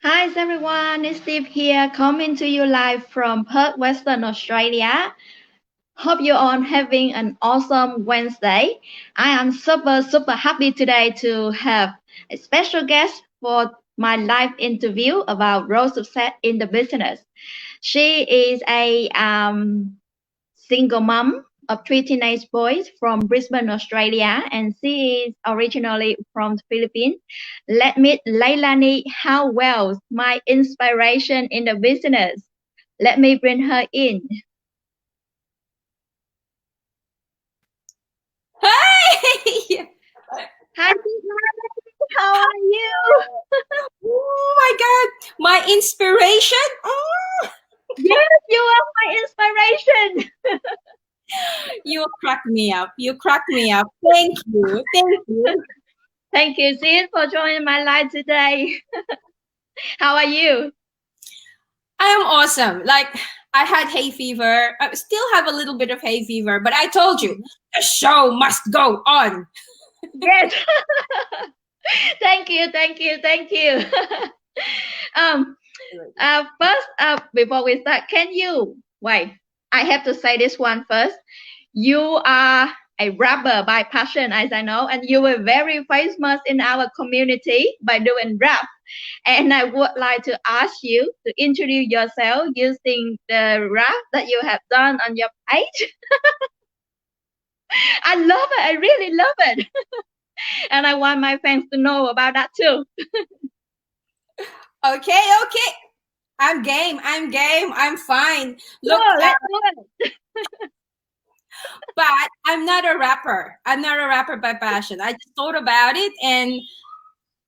Hi everyone, it's Steve here, coming to you live from Perth, Western Australia. Hope you're all having an awesome Wednesday. I am super happy today to have a special guest for my live interview about role success in the business. She is a single mom of three teenage boys from Brisbane, Australia, and she is originally from the Philippines. Let me Leilani Howells, my inspiration in the business. Let me bring her in. Hi! Hi, Leilani. How are you? Oh my God, my inspiration. Oh, Yes, you are my inspiration. you crack me up. You crack me up. Thank you. Thank you. Thank you, sis, for joining my live today. How are you? I am awesome. Like, I had hay fever. I still have a little bit of hay fever, but I told you the show must go on. Yes. Thank you. um, first, before we start, can you wait? I have to say this one first. You are a rapper by passion, as I know, and you were very famous in our community by doing rap. And I would like to ask you to introduce yourself using the rap that you have done on your page. I love it. I really love it. And I want my fans to know about that too. Okay. I'm game. I'm game. I'm fine. Look, Sure, let's do it. but I'm not a rapper. I'm not a rapper by passion. I just thought about it, and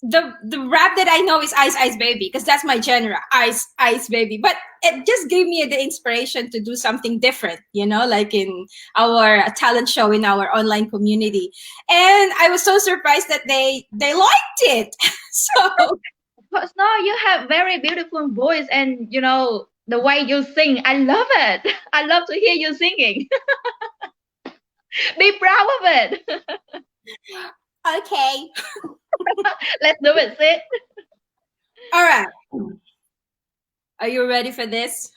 the rap that I know is Ice Ice Baby because that's my genre, Ice Ice Baby. But it just gave me the inspiration to do something different, like in our talent show in our online community. And I was so surprised that they liked it. So Because no, you have very beautiful voice, and the way you sing. I love it. I love to hear you singing. Be proud of it. okay, Let's do it, sis. all right. Are you ready for this?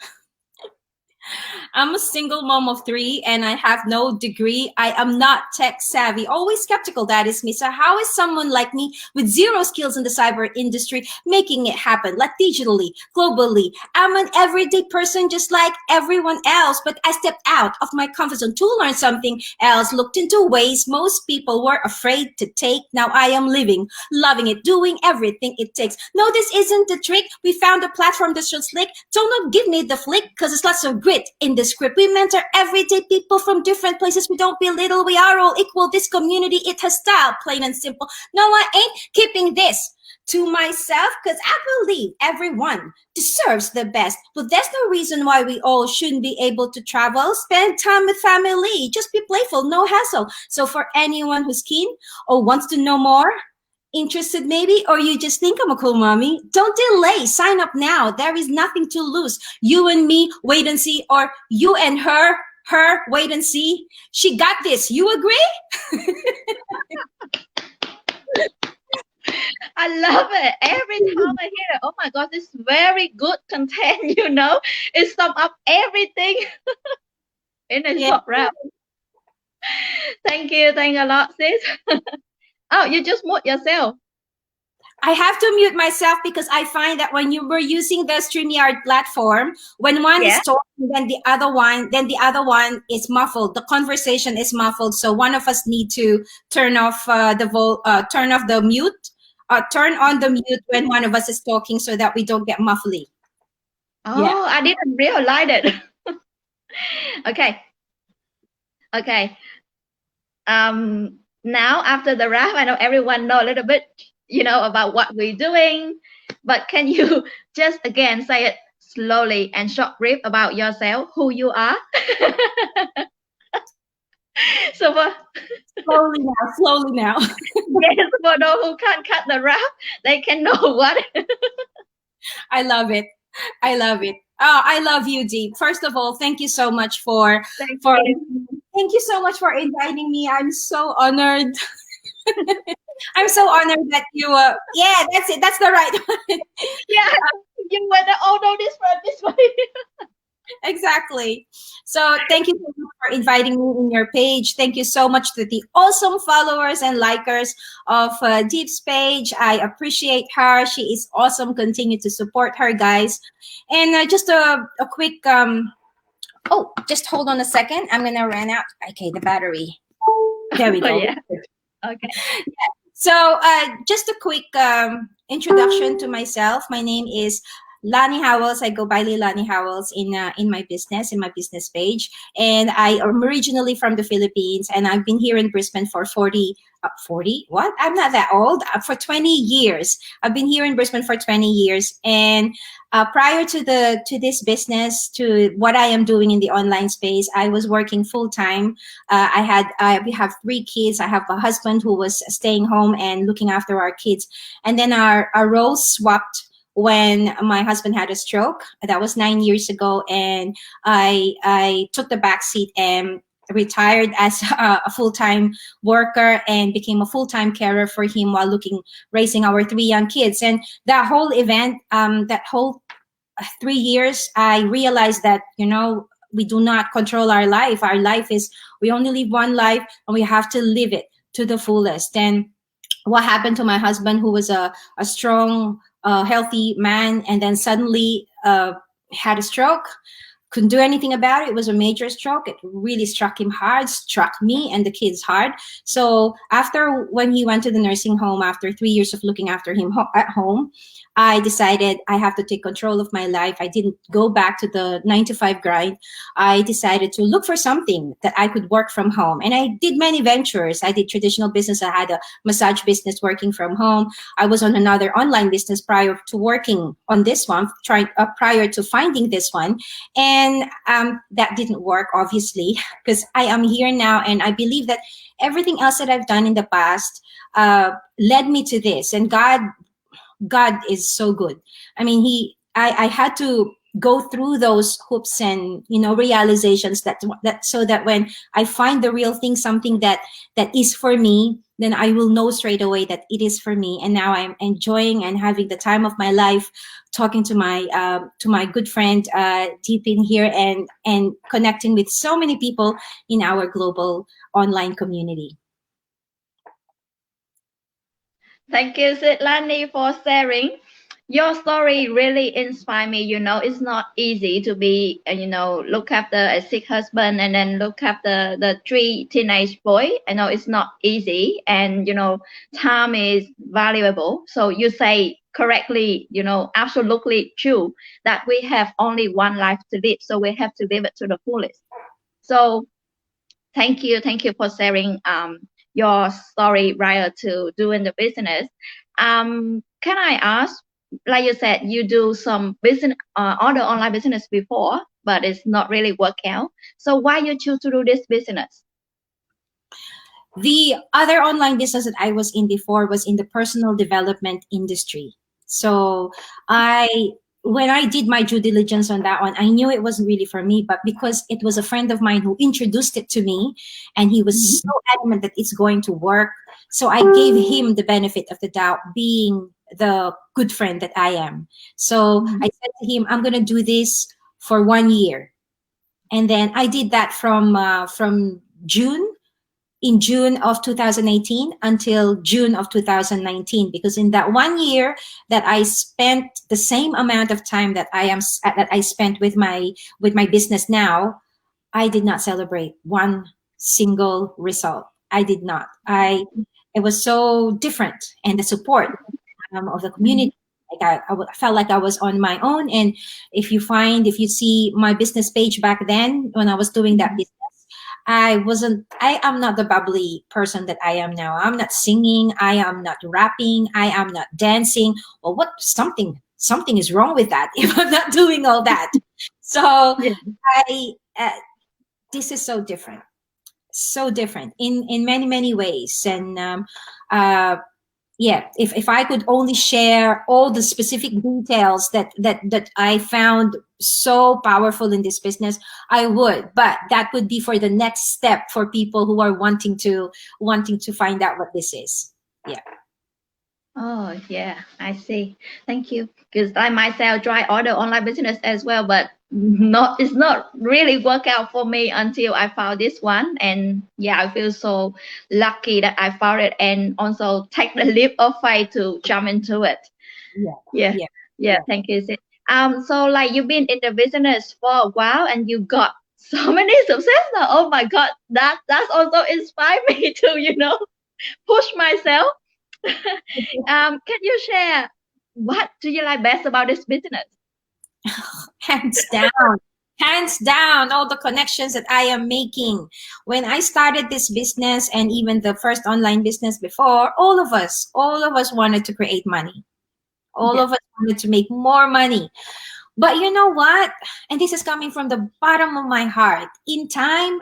I'm a single mom of three and I have no degree. I am not tech savvy. Always skeptical, that is me. So how is someone like me with zero skills in the cyber industry making it happen? Like digitally, globally. I'm an everyday person just like everyone else, but I stepped out of my comfort zone to learn something else, looked into ways most people were afraid to take. Now I am living, loving it, doing everything it takes. No, this isn't the trick. We found a platform that's so slick. Don't not give me the flick because it's lots of grit in the script. We mentor everyday people from different places. We don't belittle. We are all equal. This community, it has style, plain and simple. No, I ain't keeping this to myself because I believe everyone deserves the best. But there's no reason why we all shouldn't be able to travel, spend time with family, just be playful, no hassle. So for anyone who's keen or wants to know more, interested maybe, or you just think I'm a cool mommy, don't delay. Sign up now. There is nothing to lose. You and me, wait and see, or you and her, wait and see. She got this. You agree? I love it. Every time I hear it, oh my God, this is very good content, It sums up everything in a Yeah. short rap. Thank you. Thank you a lot, sis. Oh, you just mute yourself. I have to mute myself because I find that when you were using the StreamYard platform, when one Yeah. is talking, then the other one is muffled. The conversation is muffled. So one of us need to turn off turn off the mute, turn on the mute when one of us is talking so that we don't get muffly. Yeah. Oh, I didn't realize it. Okay. Okay. Now after the rap, I know everyone know a little bit, about what we're doing. But can you just again say it slowly and short brief about yourself, who you are? So for Slowly now. yes, for those who can't cut the rap, they can know what. I love it. I love it. Oh, I love you, Dee. First of all, thank you so much for Thank for you. thank you so much for inviting me. I'm so honored. I'm so honored that you. Yeah, that's it. That's the right one. Yeah, you were the oh no, this one. Exactly. So thank you so much for inviting me in your page. Thank you so much to the awesome followers and likers of Deep's page. I appreciate her. She is awesome. Continue to support her, guys. And just a quick. Oh, just hold on a second. I'm gonna run out. Okay, the battery. There we Oh go. yeah. Okay. So, just a quick introduction to myself. My name is Lani Howells. I go by Leilani Howells in my business page, and I am originally from the Philippines, and I've been here in Brisbane for 40. What? I'm not that old. For 20 years, I've been here in Brisbane for 20 years, and prior to this business, to what I am doing in the online space, I was working full time. We have 3 kids. I have a husband who was staying home and looking after our kids, and then our roles swapped when my husband had a stroke. That was 9 years ago, and I took the back seat and retired as a full-time worker and became a full-time carer for him while raising our 3 young kids. And that whole event, that whole 3 years, I realized that, we do not control our life. Our life is, we only live one life, and we have to live it to the fullest. And what happened to my husband, who was a strong, healthy man, and then suddenly had a stroke, couldn't do anything about it. It was a major stroke. It really struck him hard, struck me and the kids hard. So when he went to the nursing home, after 3 years of looking after him at home, I decided I have to take control of my life. I didn't go back to the 9 to 5 grind. I decided to look for something that I could work from home. And I did many ventures. I did traditional business. I had a massage business working from home. I was on another online business prior to working on this one, prior to finding this one. And that didn't work, obviously, because I am here now. And I believe that everything else that I've done in the past led me to this. And God is so good. I mean, I had to go through those hoops and realizations that so that when I find the real thing, something that is for me, then I will know straight away that it is for me. And now I'm enjoying and having the time of my life, talking to my good friend Deep in here, and connecting with so many people in our global online community. Thank you, Leilani, for sharing. Your story really inspired me. It's not easy to be, look after a sick husband and then look after the 3 teenage boy. I know it's not easy, and time is valuable. So you say correctly, absolutely true that we have only one life to live, so we have to live it to the fullest. So thank you for sharing your story prior to doing the business. Can I ask, like you said, you do some business, other online business before, but it's not really work out. So why you choose to do this business? The other online business that I was in before was in the personal development industry. So when I did my due diligence on that one, I knew it wasn't really for me, but because it was a friend of mine who introduced it to me, and he was so adamant that it's going to work. So I gave him the benefit of the doubt, being the good friend that I am. So I said to him, I'm going to do this for 1 year. And then I did that from June of 2018 until June of 2019, because in that 1 year that I spent the same amount of time that I spent with my business now, I did not celebrate one single result. I did not. It was so different, and the support of the community. Like I felt like I was on my own. And if you see my business page back then, when I was doing that business, I am not the bubbly person that I am now. I'm not singing. I am not rapping. I am not dancing. Well, something is wrong with that if I'm not doing all that. So this is so different in many, many ways. And yeah, if I could only share all the specific details that I found so powerful in this business, I would. But that would be for the next step for people who are wanting to find out what this is. Yeah. Oh, yeah, I see. Thank you. Because I myself try other online business as well, but it's not really work out for me until I found this one. And yeah, I feel so lucky that I found it and also take the leap of faith to jump into it. Yeah. Yeah, Yeah. yeah, thank you, Sid. So like you've been in the business for a while and you got so many success now. Oh my God, that's also inspired me to, push myself. Can you share what do you like best about this business? Hands down. Hands down, all the connections that I am making. When I started this business and even the first online business before, all of us wanted to create money. All Yeah. of us wanted to make more money. But you know what? And this is coming from the bottom of my heart. In time,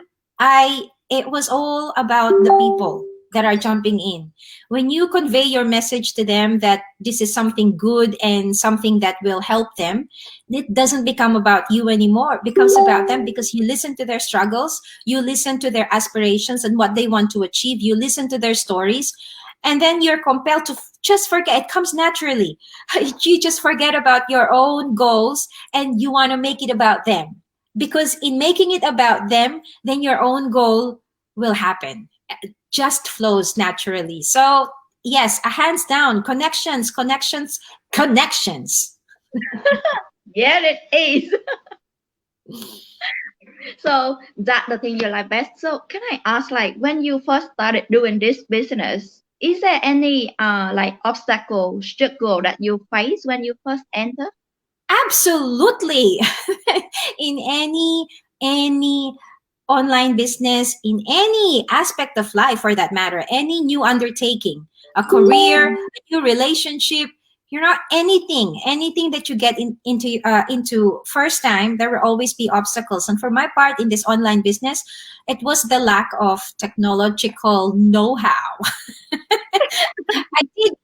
it was all about the people that are jumping in. When you convey your message to them that this is something good and something that will help them, it doesn't become about you anymore. It becomes about them because you listen to their struggles, you listen to their aspirations and what they want to achieve, you listen to their stories, and then you're compelled to just forget. It comes naturally. You just forget about your own goals and you want to make it about them. Because in making it about them, then your own goal will happen. It just flows naturally. So, yes, hands down, connections, connections, connections. Yeah, it is. So that's the thing you like best. So can I ask, like, when you first started doing this business, is there any like obstacle, struggle that you face when you first enter? Absolutely. In any online business, in any aspect of life for that matter, any new undertaking, a career, a new relationship, anything that you get into first time, there will always be obstacles. And for my part in this online business, it was the lack of technological know-how.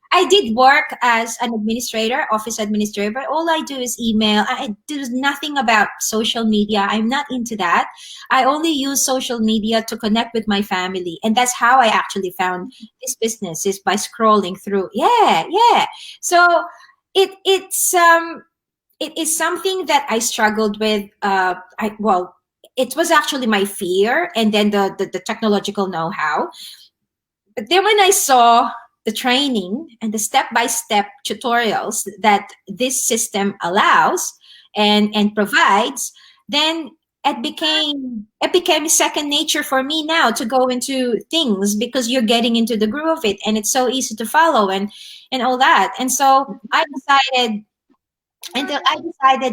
I did work as an administrator, office administrator, but all I do is email. I do nothing about social media. I'm not into that. I only use social media to connect with my family, and that's how I actually found this business, is by scrolling through. Yeah, yeah. So it is something that I struggled with. It was actually my fear, and then the technological know-how. But then when I saw the training and the step-by-step tutorials that this system allows and provides, then it became second nature for me now to go into things, because you're getting into the groove of it and it's so easy to follow and all that. And so I decided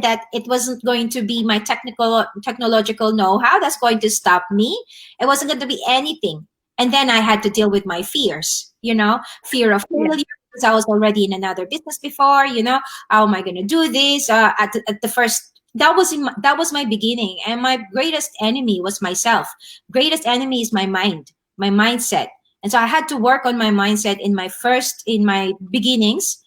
that it wasn't going to be my technological know-how that's going to stop me. It wasn't going to be anything. And then I had to deal with my fears, fear of Yeah. failure, because I was already in another business before, how am I going to do this? At the first, that was my beginning. And my greatest enemy was myself. Greatest enemy is my mind, my mindset. And so I had to work on my mindset in my beginnings,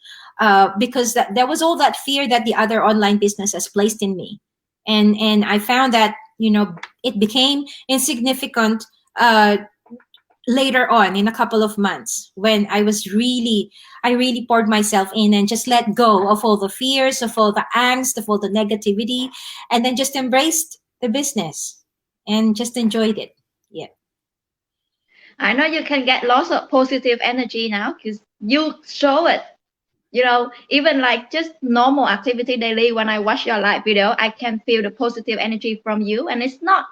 because there was all that fear that the other online businesses placed in me, and I found that it became insignificant later on in a couple of months, when I really poured myself in and just let go of all the fears, of all the angst, of all the negativity, and then just embraced the business and just enjoyed it. Yeah. I know you can get lots of positive energy now because you show it. Even like just normal activity daily, when I watch your live video, I can feel the positive energy from you. And it's not,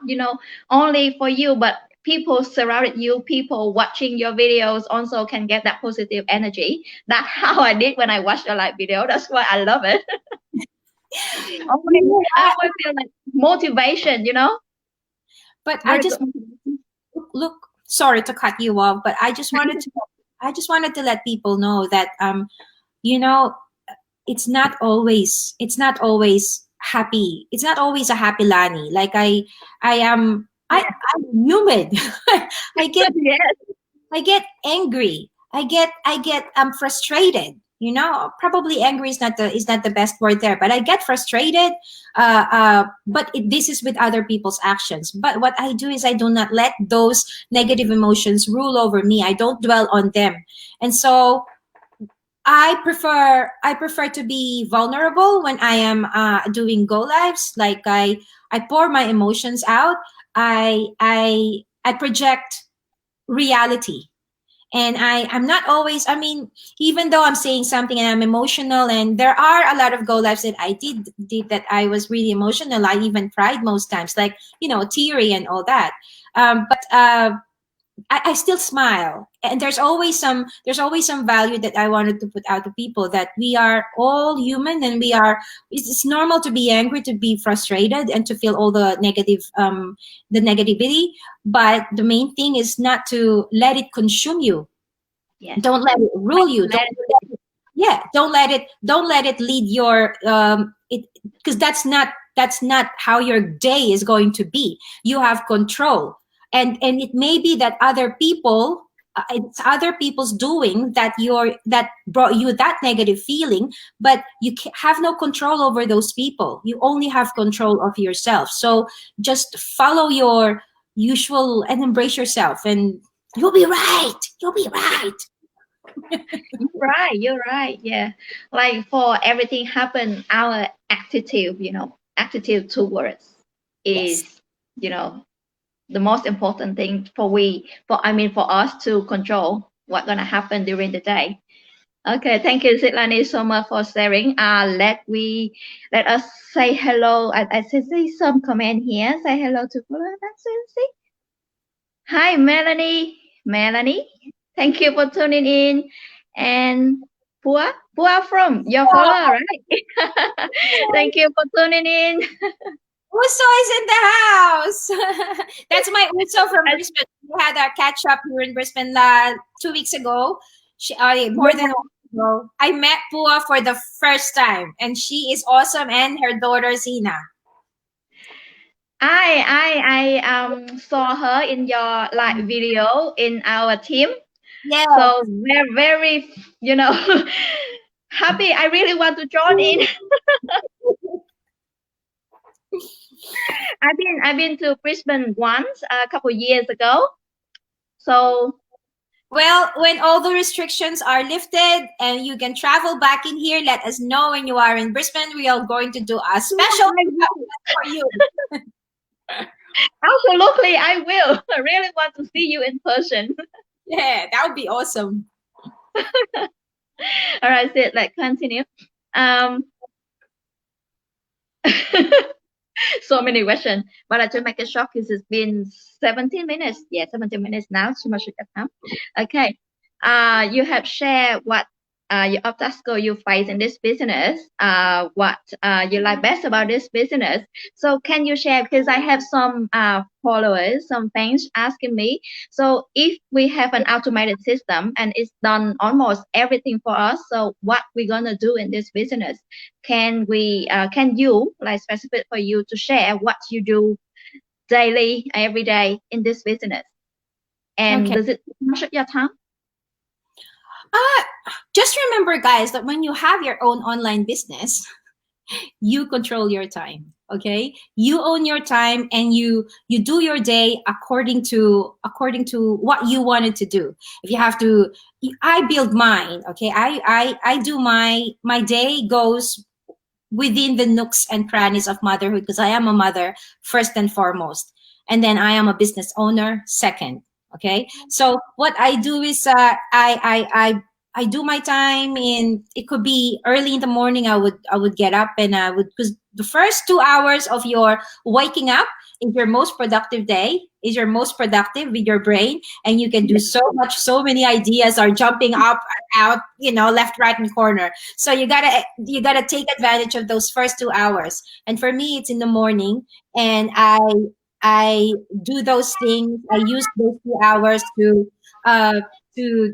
only for you, but people surrounded you, people watching your videos also can get that positive energy. That's how I did when I watched your live video. That's why I love it. I always feel like motivation. But I Very just good motivation. look, sorry to cut you off, but I just wanted to let people know that you know it's not always happy. It's not always a happy Lani. Like I'm human. I get Yes. I get angry. I'm frustrated. Probably angry is not the best word there, but I get frustrated. But this is with other people's actions. But what I do is I do not let those negative emotions rule over me. I don't dwell on them, and so I prefer to be vulnerable when I am doing go lives. Like I pour my emotions out. I project reality, and I'm not always, I mean, even though I'm saying something and I'm emotional, and there are a lot of go lives that I did that I was really emotional. I even cried most times, like, teary and all that. But I still smile, and there's always some value that I wanted to put out to people, that we are all human, and it's normal to be angry, to be frustrated, and to feel all the negativity. But the main thing is not to let it consume you. Yes. Don't let it rule you. Don't let it lead your it, because that's not how your day is going to be. You have control, and it may be that it's other people's doing that brought you that negative feeling, but you have no control over those people. You only have control of yourself. So just follow your usual and embrace yourself, and you'll be right. You're right. Yeah. Like for everything happen, our attitude, attitude towards Yes. is, you know, the most important thing for us to control what's gonna happen during the day. Okay, thank you, Leilani, so much for sharing. Let us say hello. I see some comment here. Say hello to see. Hi, Melanie, thank you for tuning in. And Pua from your follower, right? Thank you for tuning in. Uso is in the house. That's my Uso from Brisbane. We had a catch up here in Brisbane 2 weeks ago. More than a week ago. I met Pua for the first time, and she is awesome, and her daughter Zina. I saw her in your video in our team. Yeah. So we're very happy. I really want to join in. I've been to Brisbane once a couple years ago. So Well, when all the restrictions are lifted and you can travel back in here, let us know when you are in Brisbane. We are going to do a special for you. absolutely, I will. I really want to see you in person. Yeah, that would be awesome. All right, Sid, let's continue. So many questions, but I just make it short because it's been 17 minutes. Yeah, 17 minutes now. So much time. Okay. You have shared what your obstacle you face in this business. What you like best about this business. So can you share? Because I have some followers, some fans asking me. So if we have an automated system and it's done almost everything for us, so what we gonna do in this business? Can you, like, specific for you to share what you do daily, every day in this business? And Okay. does it much of your time? Just remember, guys, that when you have your own online business, you control your time. Okay, you own your time, and you do your day according to what you wanted to do. If you have to, I build mine. Okay, I do my day goes within the nooks and crannies of motherhood, because I am a mother first and foremost, and then I am a business owner second. Okay, so what I do is I do my time in, it could be early in the morning. I would get up, and I would, because the first 2 hours of your waking up is your most productive day, is your most productive with your brain, and you can do so many ideas are jumping up, out, left, right, and corner. So you gotta take advantage of those first 2 hours. And for me, it's in the morning, and I do those things. I use those 2 hours uh to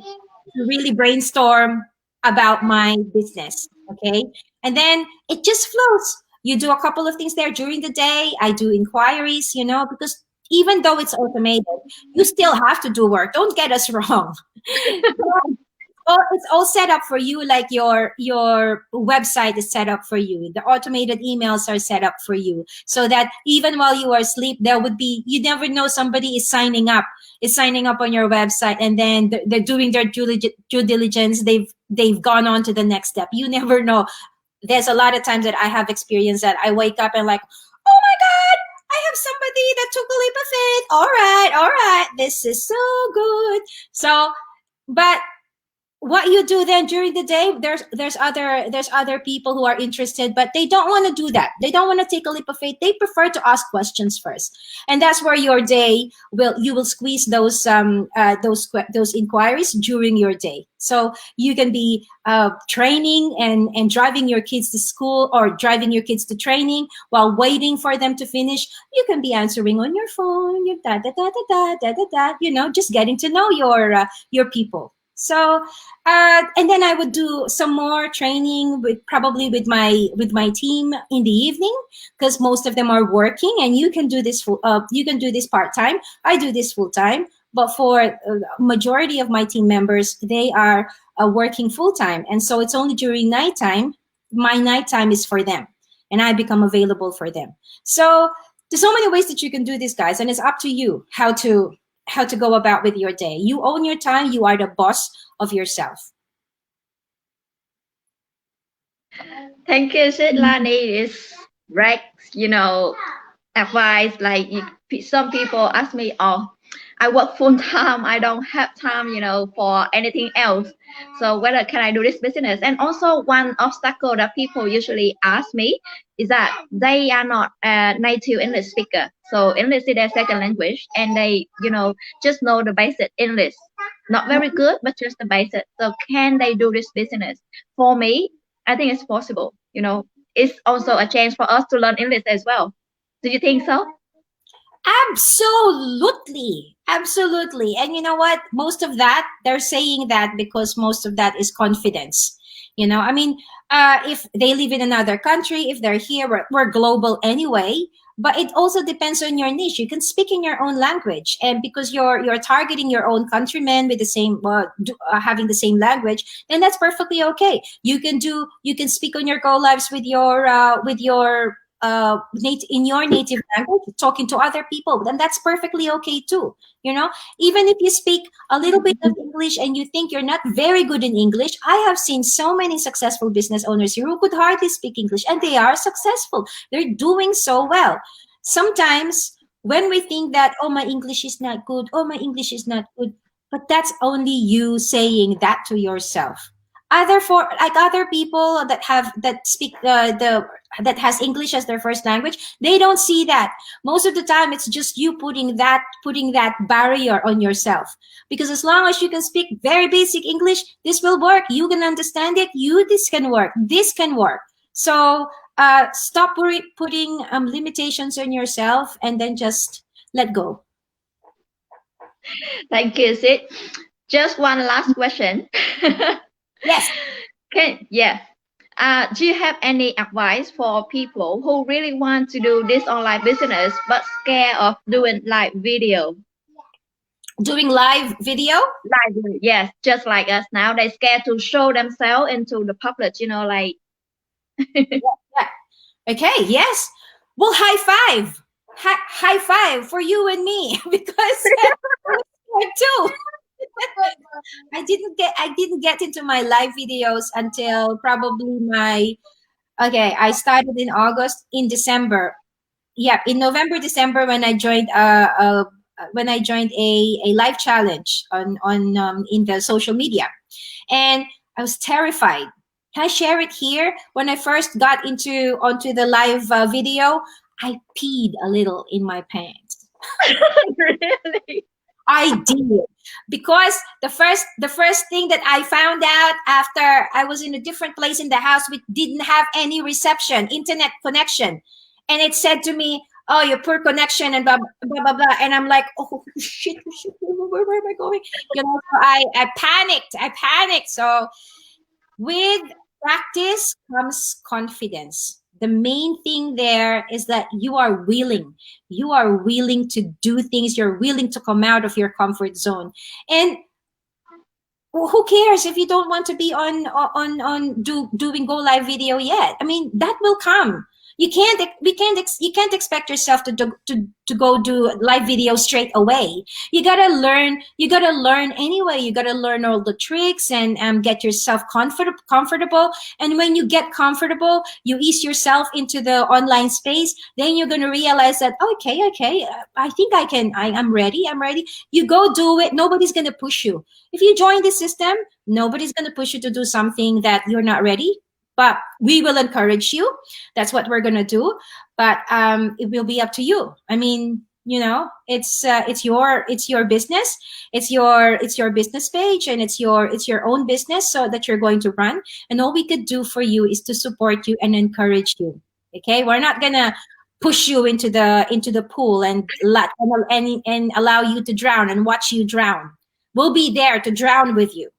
really brainstorm about my business. Okay. And then it just flows. You do a couple of things there during the day. I do inquiries, because even though it's automated, you still have to do work. Don't get us wrong. it's all set up for you, like your website is set up for you, the automated emails are set up for you, so that even while you are asleep, there would be, you never know, somebody is signing up on your website, and then they're doing their due diligence, they've gone on to the next step. You never know. There's a lot of times that I have experienced that I wake up and like, oh my god, I have somebody that took a leap of faith. All right, this is so good. So, but what you do then during the day, there's other people who are interested, but they don't want to do that, they don't want to take a leap of faith, they prefer to ask questions first. And that's where your day will, you will squeeze those inquiries during your day, so you can be training and driving your kids to school, or driving your kids to training while waiting for them to finish. You can be answering on your phone, your da da da da da da da da, just getting to know your people. So and then I would do some more training with my team in the evening, because most of them are working, and you can do this part time. I do this full time, but for majority of my team members, they are working full time, and so it's only during nighttime. My nighttime is for them, and I become available for them. So there's so many ways that you can do this, guys, and it's up to you how to go about with your day. You own your time. You are the boss of yourself. Thank you, Leilani. It's right, advice. Like some people ask me, "Oh, I work full time. I don't have time, for anything else. So whether can I do this business?" And also one obstacle that people usually ask me is that they are not a native English speaker. So English is their second language, and they, just know the basic English. Not very good, but just the basic. So can they do this business? For me, I think it's possible. It's also a chance for us to learn English as well. Do you think so? Absolutely. Absolutely. And you know what? Most of that, they're saying that because most of that is confidence. I mean, if they live in another country, if they're here, we're global anyway. But it also depends on your niche. You can speak in your own language, and because you're targeting your own countrymen with the same having the same language, then that's perfectly okay. You can speak on your go lives with your in your native language, talking to other people, then that's perfectly okay too. Even if you speak a little bit of English and you think you're not very good in English, I have seen so many successful business owners here who could hardly speak English, and they are successful. They're doing so well. Sometimes when we think that, oh, my English is not good, oh, my English is not good, but that's only you saying that to yourself. Other people that speak that has English as their first language, they don't see that. Most of the time, it's just you putting that barrier on yourself. Because as long as you can speak very basic English, this will work. You can understand it. This can work. This can work. So stop putting limitations on yourself, and then just let go. Thank you, Sid. Just one last question. Yes. Do you have any advice for people who really want to do this online business but scared of doing live video? Doing live video? Yes, just like us now. They're scared to show themselves into the public, like. Yeah. Okay, yes. Well, high five. High five for you and me, because too. I didn't get into my live videos until probably I started in August. In December, in November, December, when I joined a live challenge on in the social media, and I was terrified. Can I share it here? When I first got onto the live video, I peed a little in my pants. Really? I did, because the first thing that I found out after I was in a different place in the house, we didn't have any internet connection, and it said to me, "Oh, your poor connection," and blah blah blah blah. And I'm like, "Oh shit, where am I going?" So I panicked. So with practice comes confidence. The main thing there is that you are willing to do things. You're willing to come out of your comfort zone. And Well, who cares if you don't want to be doing go live video yet? I mean, that will come. You can't expect yourself to go do live video straight away. You gotta learn anyway. You gotta learn all the tricks and get yourself comfortable. And when you get comfortable, you ease yourself into the online space. Then you're gonna realize that okay, I think I'm ready. I'm ready. You go do it. Nobody's gonna push you. If you join the system, nobody's gonna push you to do something that you're not ready. But we will encourage you. That's what we're gonna do. But it will be up to you. I mean, it's your business. It's your business page, and it's your own business, so that you're going to run. And all we could do for you is to support you and encourage you. Okay, we're not gonna push you into the pool and allow you to drown and watch you drown. We'll be there to drown with you.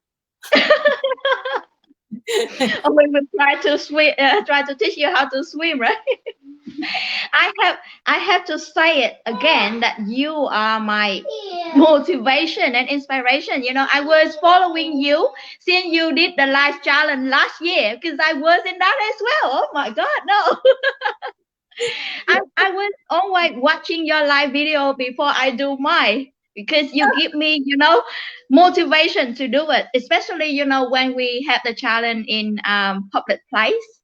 Or we will try to swim, try to teach you how to swim, right? I have to say it again that you are my motivation and inspiration. I was following you since you did the life challenge last year, because I was in that as well. Oh my God, no. I was always watching your live video before I do mine, because you give me, motivation to do it, especially, when we have the challenge in public place.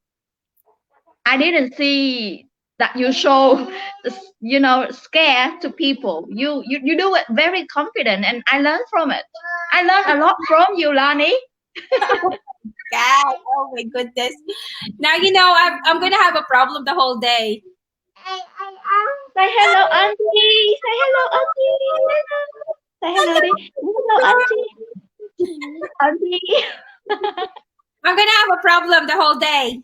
I didn't see that you show, scare to people. You do it very confident, and I learned from it. I learned a lot from you, Lani. God, oh my goodness. Now I'm gonna have a problem the whole day. Say hello, auntie. Say hello, auntie. Say hello, auntie. Auntie. I'm gonna have a problem the whole day.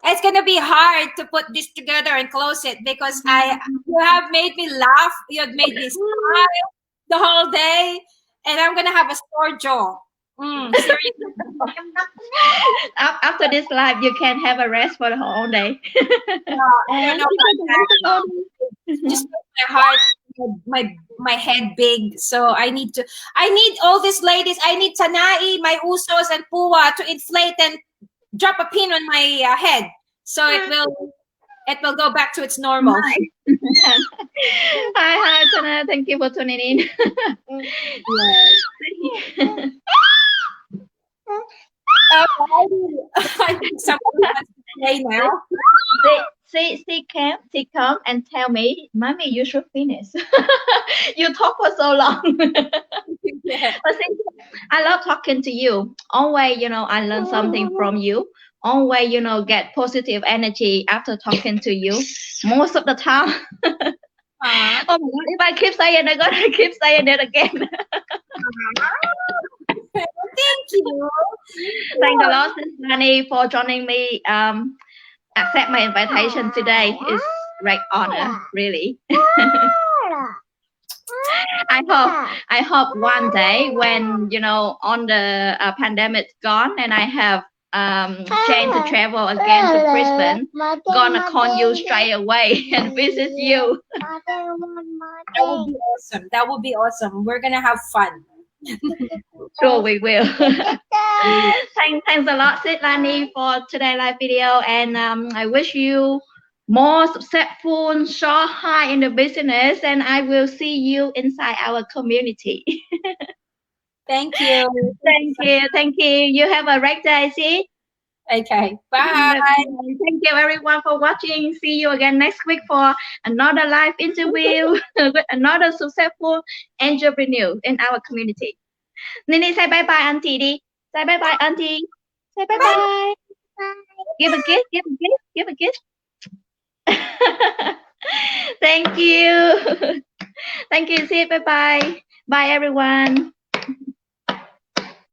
It's gonna be hard to put this together and close it, because you have made me laugh. You have made me smile the whole day, and I'm gonna have a sore jaw. Seriously. After this live, you can have a rest for the whole day. I don't know about that. Just my heart, my head big. So I need all these ladies. I need Tanai, my Usos, and Puwa to inflate and drop a pin on my head, so it will go back to its normal. Hi, Tana. Thank you for tuning in. I think someone wants to play now. She come and tell me, Mommy, you should finish. You talk for so long. Yeah. But I love talking to you. Always, I learn something from you. Always, get positive energy after talking to you. Most of the time. Oh my God, if I keep saying, I'm gonna keep saying it again. Thank you. Thank the Lord, Leilani, for joining me. Accept my invitation today. It's great honor, really. I hope one day when on the pandemic's gone and I have chance to travel again to Brisbane, gonna call you straight away and visit you. That would be awesome. That would be awesome. We're gonna have fun. Sure, we will. Thanks a lot, Leilani, for today's live video, and I wish you more successful, soar high in the business, and I will see you inside our community. Thank you. Thank you. You have a great day, Sid. Okay, bye. Thank you everyone for watching. See you again next week for another live interview with another successful entrepreneur in our community. Nini, say bye bye, auntie. Đi. Say bye bye, auntie. Say bye bye. Give a gift. Give a gift. Thank you. Thank you, Sid. Bye bye. Bye everyone.